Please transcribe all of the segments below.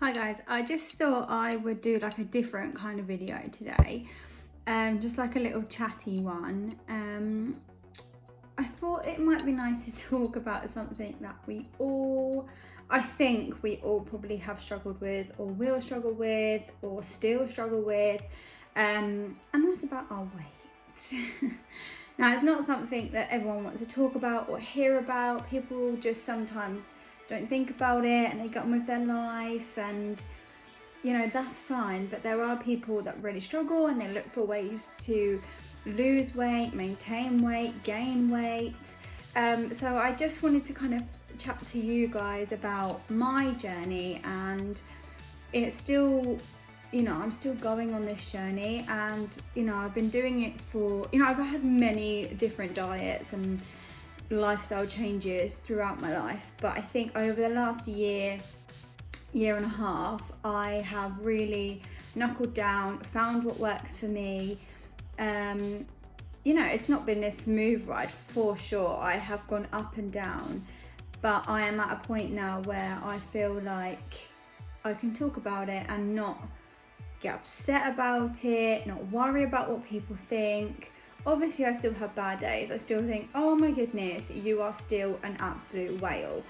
Hi guys, I just thought I would do like a different kind of video today, just like a little chatty one. I thought it might be nice to talk about something that I think we all probably have struggled with, or will struggle with, or still struggle with, and that's about our weight. Now, it's not something that everyone wants to talk about or hear about. People just sometimes don't think about it and they get on with their life, and that's fine. But there are people that really struggle and they look for ways to lose weight, maintain weight, gain weight. So I just wanted to kind of chat to you guys about my journey, and it's still, I'm still going on this journey, and I've been doing it for, I've had many different diets and lifestyle changes throughout my life, but I think over the last year and a half, I have really knuckled down, found what works for me. It's not been a smooth ride for sure. I have gone up and down, but I am at a point now where I feel like I can talk about it and not get upset about it, not worry about what people think. Obviously, I still have bad days. I still think, oh my goodness, you are still an absolute whale.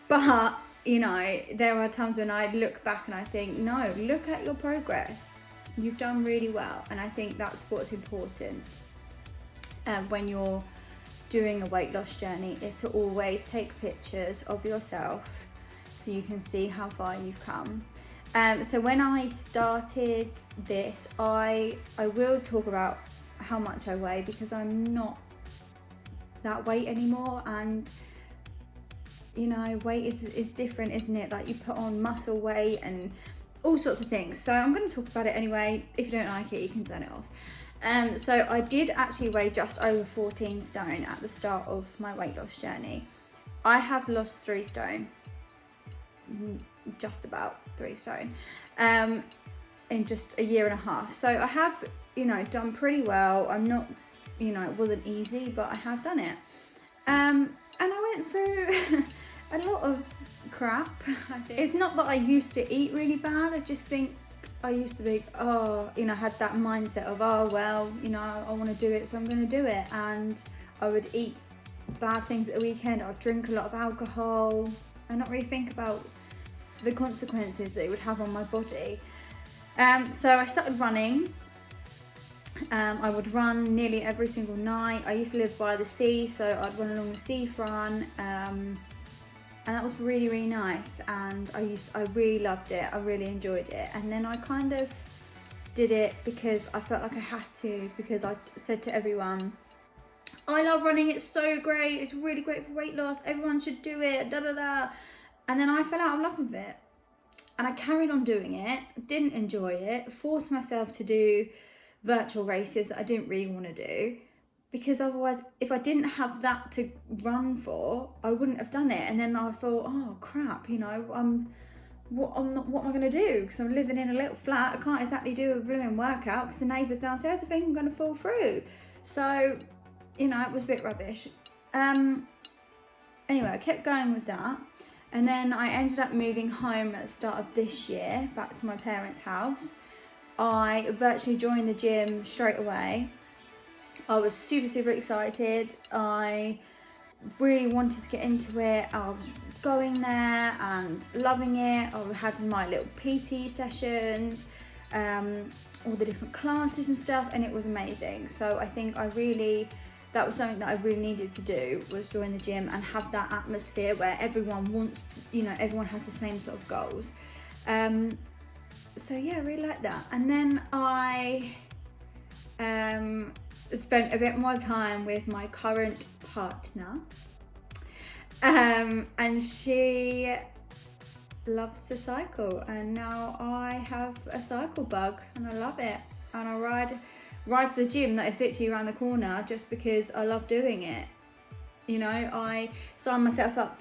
But, there are times when I look back and I think, no, look at your progress. You've done really well. And I think that's what's important when you're doing a weight loss journey, is to always take pictures of yourself so you can see how far you've come. So when I started this, I will talk about how much I weigh, because I'm not that weight anymore, and weight is different, isn't it? Like, you put on muscle weight and all sorts of things. So I'm going to talk about it anyway. If you don't like it, you can turn it off. So I did actually weigh just over 14 stone at the start of my weight loss journey. I have lost 3 stone, just about 3 stone, in just a year and a half. So I have, done pretty well. I'm not, it wasn't easy, but I have done it. And I went through a lot of crap, I think. It's not that I used to eat really bad. I just think I used to be, had that mindset of, I want to do it, so I'm going to do it. And I would eat bad things at the weekend. I'd drink a lot of alcohol and not really think about the consequences that it would have on my body. So I started running. I would run nearly every single night. I used to live by the sea, so I'd run along the seafront, and that was really, really nice. And I really loved it. I really enjoyed it. And then I kind of did it because I felt like I had to, because I said to everyone, I love running, it's so great, it's really great for weight loss, everyone should do it, da da da. And then I fell out of love with it, and I carried on doing it, didn't enjoy it, forced myself to do virtual races that I didn't really want to do, because otherwise, if I didn't have that to run for, I wouldn't have done it. And then I thought, oh crap, what am I going to do? Because I'm living in a little flat, I can't exactly do a blooming workout because the neighbours downstairs are thinking I'm going to fall through. So, it was a bit rubbish. Anyway, I kept going with that. And then I ended up moving home at the start of this year, back to my parents' house. I virtually joined the gym straight away. I was super, super excited. I really wanted to get into it. I was going there and loving it. I had my little PT sessions, all the different classes and stuff, and it was amazing. So I think that was something that I really needed to do, was join the gym and have that atmosphere where everyone wants to, everyone has the same sort of goals. So yeah, I really like that. And then I spent a bit more time with my current partner, and she loves to cycle, and now I have a cycle bug and I love it, and I ride to the gym that is literally around the corner just because I love doing it. I signed myself up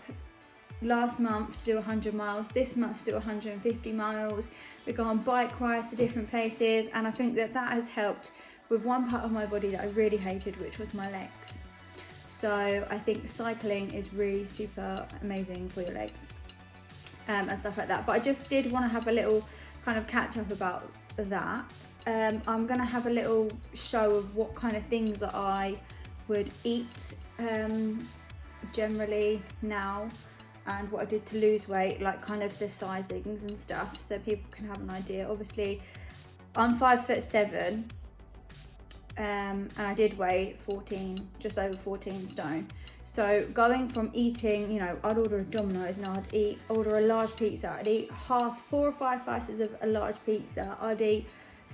last month to do 100 miles, this month to do 150 miles. We go on bike rides to different places, and I think that has helped with one part of my body that I really hated, which was my legs. So I think cycling is really super amazing for your legs. and stuff like that. But I just did want to have a little kind of catch up about that. I'm gonna have a little show of what kind of things that I would eat generally now, and what I did to lose weight, like kind of the sizings and stuff, so people can have an idea. Obviously, I'm 5'7", and I did weigh 14, just over 14 stone. So going from eating, you know, I'd order a Domino's and I'd order a large pizza. I'd eat 4 or 5 slices of a large pizza. I'd eat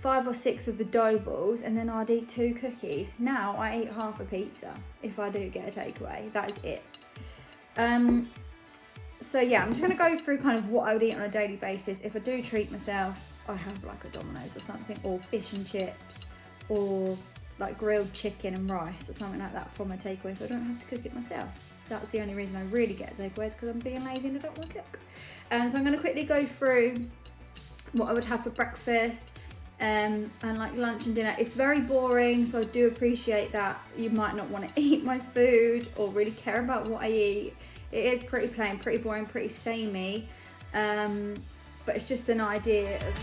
5 or 6 of the dough balls, and then I'd eat 2 cookies. Now I eat half a pizza if I do get a takeaway. That is it. So yeah, I'm just gonna go through kind of what I would eat on a daily basis. If I do treat myself, I have like a Domino's or something, or fish and chips, or like grilled chicken and rice or something like that from a takeaway, so I don't have to cook it myself. That's the only reason I really get a takeaway, is because I'm being lazy and I don't want to cook. So I'm going to quickly go through what I would have for breakfast and like lunch and dinner. It's very boring, so I do appreciate that you might not want to eat my food or really care about what I eat. It is pretty plain, pretty boring, pretty samey, but it's just an idea of...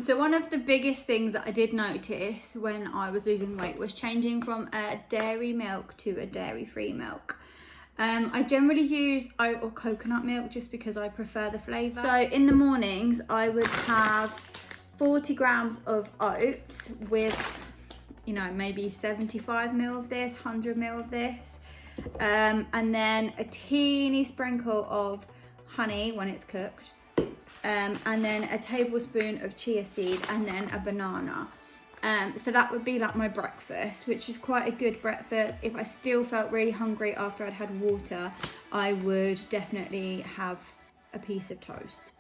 So one of the biggest things that I did notice when I was losing weight was changing from a dairy milk to a dairy-free milk. I generally use oat or coconut milk just because I prefer the flavour. So in the mornings I would have 40 grams of oats with, you know, maybe 75 ml of this, 100 ml of this, and then a teeny sprinkle of honey when it's cooked. And then a tablespoon of chia seed, and then a banana. So that would be like my breakfast, which is quite a good breakfast. If I still felt really hungry after I'd had water, I would definitely have a piece of toast.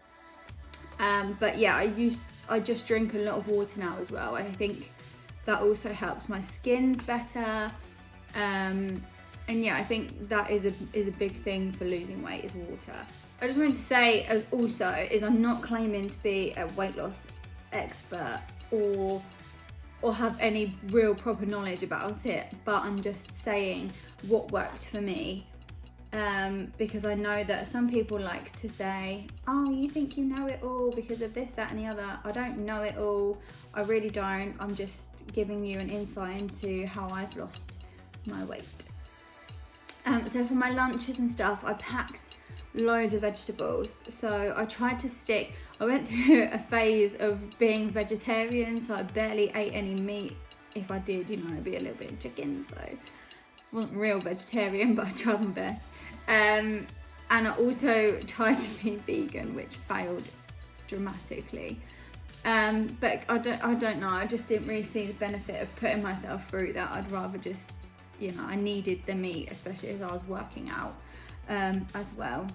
But yeah, I just drink a lot of water now as well. I think that also helps my skin's better. And yeah, I think that is a big thing for losing weight, is water. I just wanted to say is I'm not claiming to be a weight loss expert or have any real proper knowledge about it, but I'm just saying what worked for me, because I know that some people like to say, oh, you think you know it all because of this, that and the other. I don't know it all, I really don't. I'm just giving you an insight into how I've lost my weight. So for my lunches and stuff, I packed loads of vegetables. So I tried to stick, I went through a phase of being vegetarian, so I barely ate any meat. If I did, you know, it'd be a little bit of chicken, so I wasn't real vegetarian, but I tried my best. And I also tried to be vegan, which failed dramatically. But I don't know, I just didn't really see the benefit of putting myself through that. I'd rather just, you know, I needed the meat, especially as I was working out as well.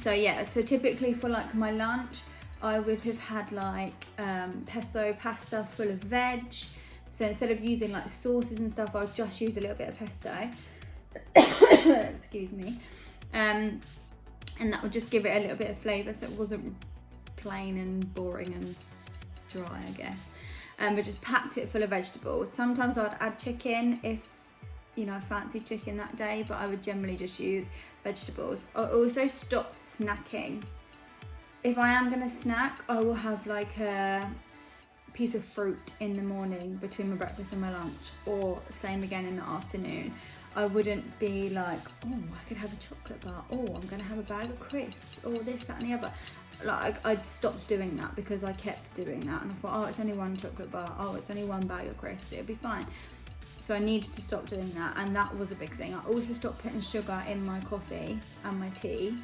So yeah, so typically for like my lunch, I would have had like pesto pasta full of veg. So instead of using like sauces and stuff, I'll just use a little bit of pesto. Excuse me. And that would just give it a little bit of flavour, so it wasn't plain and boring and dry, I guess. But just packed it full of vegetables. Sometimes I'd add chicken if, you know, I fancied chicken that day, but I would generally just use vegetables. I also stopped snacking. If I am gonna snack, I will have like a piece of fruit in the morning between my breakfast and my lunch, or same again in the afternoon. I wouldn't be like, oh, I could have a chocolate bar, oh, I'm gonna have a bag of crisps, or this, that and the other. Like, I'd stopped doing that because I kept doing that, and I thought, oh, it's only one chocolate bar, oh, it's only one bag of crisps, it'll be fine. So I needed to stop doing that, and that was a big thing. I also stopped putting sugar in my coffee and my tea.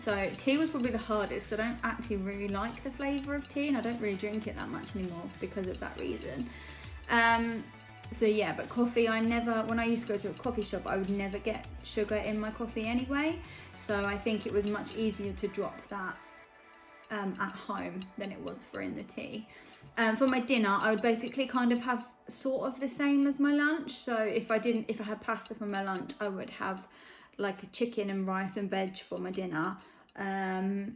So tea was probably the hardest. I don't actually really like the flavour of tea, and I don't really drink it that much anymore because of that reason. So yeah, but coffee, when I used to go to a coffee shop, I would never get sugar in my coffee anyway. So I think it was much easier to drop that at home than it was for in the tea. For my dinner, I would basically kind of have sort of the same as my lunch. So if I had pasta for my lunch, I would have like a chicken and rice and veg for my dinner. and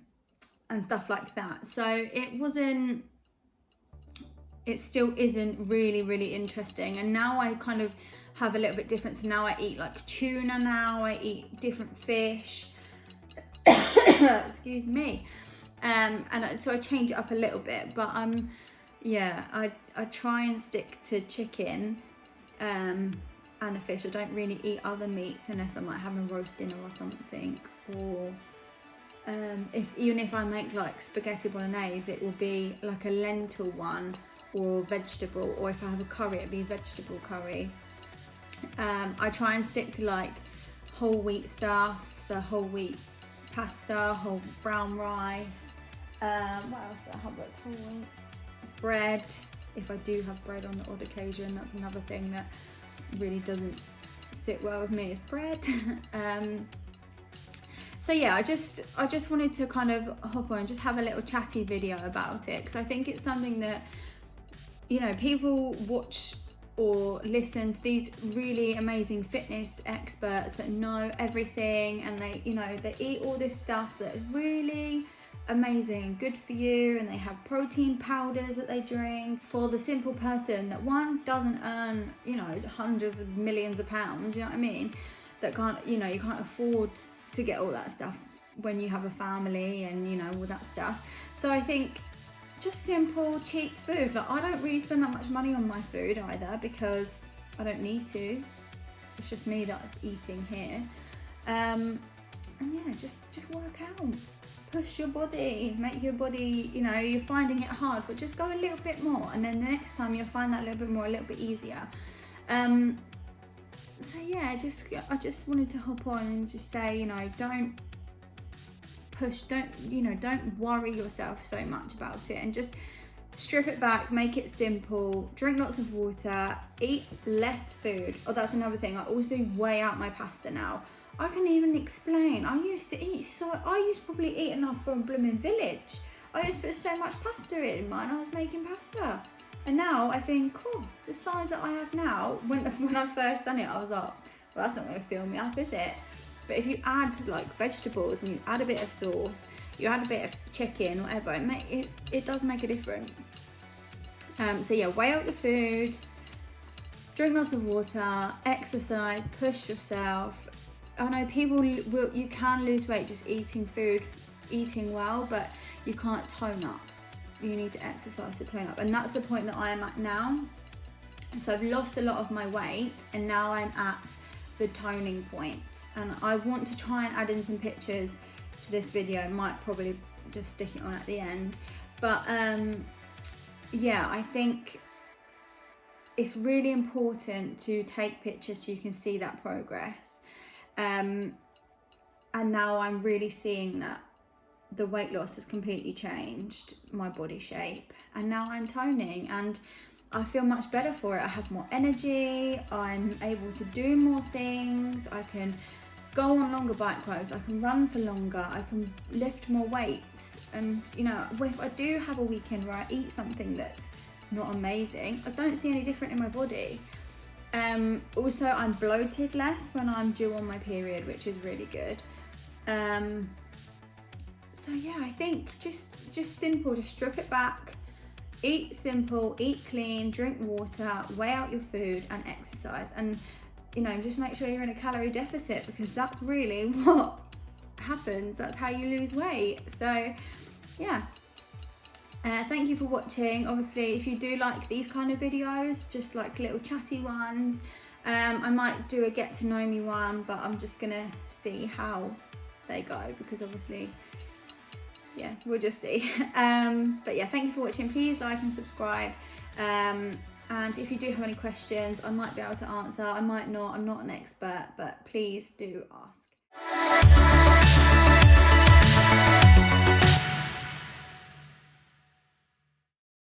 stuff like that. So it still isn't really interesting. And now I kind of have a little bit different. So now I eat like tuna now, I eat different fish. Excuse me. And so I change it up a little bit, but yeah, I try and stick to chicken and a fish. I don't really eat other meats unless I might have a roast dinner or something, or even if I make like spaghetti bolognese, it will be like a lentil one or vegetable, or if I have a curry, it'll be vegetable curry. I try and stick to like whole wheat stuff, so whole wheat pasta, whole brown rice. What else do I have that's whole wheat? Bread, if I do have bread on the odd occasion. That's another thing that really doesn't sit well with me, is bread. So yeah, I just wanted to kind of hop on and just have a little chatty video about it, because I think it's something that, you know, people watch or listen to these really amazing fitness experts that know everything, and they, you know, they eat all this stuff that is really amazing and good for you, and they have protein powders that they drink. For the simple person that, one, doesn't earn, you know, hundreds of millions of pounds, you know what I mean, that can't, you know, you can't afford to get all that stuff when you have a family and, you know, all that stuff. So I think just simple, cheap food. Like, I don't really spend that much money on my food either, because I don't need to. It's just me that's eating here. And yeah, just work out. Push your body, make your body, you know, you're finding it hard, but just go a little bit more, and then the next time you'll find that a little bit more, a little bit easier. So yeah, I just wanted to hop on and just say, you know, don't worry yourself so much about it, and just strip it back, make it simple, drink lots of water, eat less food. Oh, that's another thing, I also weigh out my pasta now. I can even explain, I used to probably eat enough from Blooming Village. I used to put so much pasta in mine, I was making pasta. And now I think, oh, the size that I have now, when I first done it, I was like, well, that's not going to fill me up, is it? But if you add like vegetables and you add a bit of sauce, you add a bit of chicken, whatever, it does make a difference. So yeah, weigh out your food, drink lots of water, exercise, push yourself. I know you can lose weight just eating food, eating well, but you can't tone up. You need to exercise to tone up, and that's the point that I am at now. So I've lost a lot of my weight, and now I'm at the toning point, and I want to try and add in some pictures to this video. I might probably just stick it on at the end, but yeah, I think it's really important to take pictures so you can see that progress. And now I'm really seeing that the weight loss has completely changed my body shape, and now I'm toning and I feel much better for it. I have more energy, I'm able to do more things, I can go on longer bike rides, I can run for longer, I can lift more weights. And you know, if I do have a weekend where I eat something that's not amazing, I don't see any different in my body. Also, I'm bloated less when I'm due on my period, which is really good. So yeah, I think just simple, just strip it back, eat simple, eat clean, drink water, weigh out your food, and exercise. And you know, just make sure you're in a calorie deficit, because that's really what happens. That's how you lose weight. So yeah, thank you for watching. Obviously, if you do like these kind of videos, just like little chatty ones, I might do a get to know me one, but I'm just gonna see how they go, because obviously, yeah, we'll just see. But yeah, thank you for watching. Please like and subscribe. And if you do have any questions, I might be able to answer, I might not. I'm not an expert, but please do ask.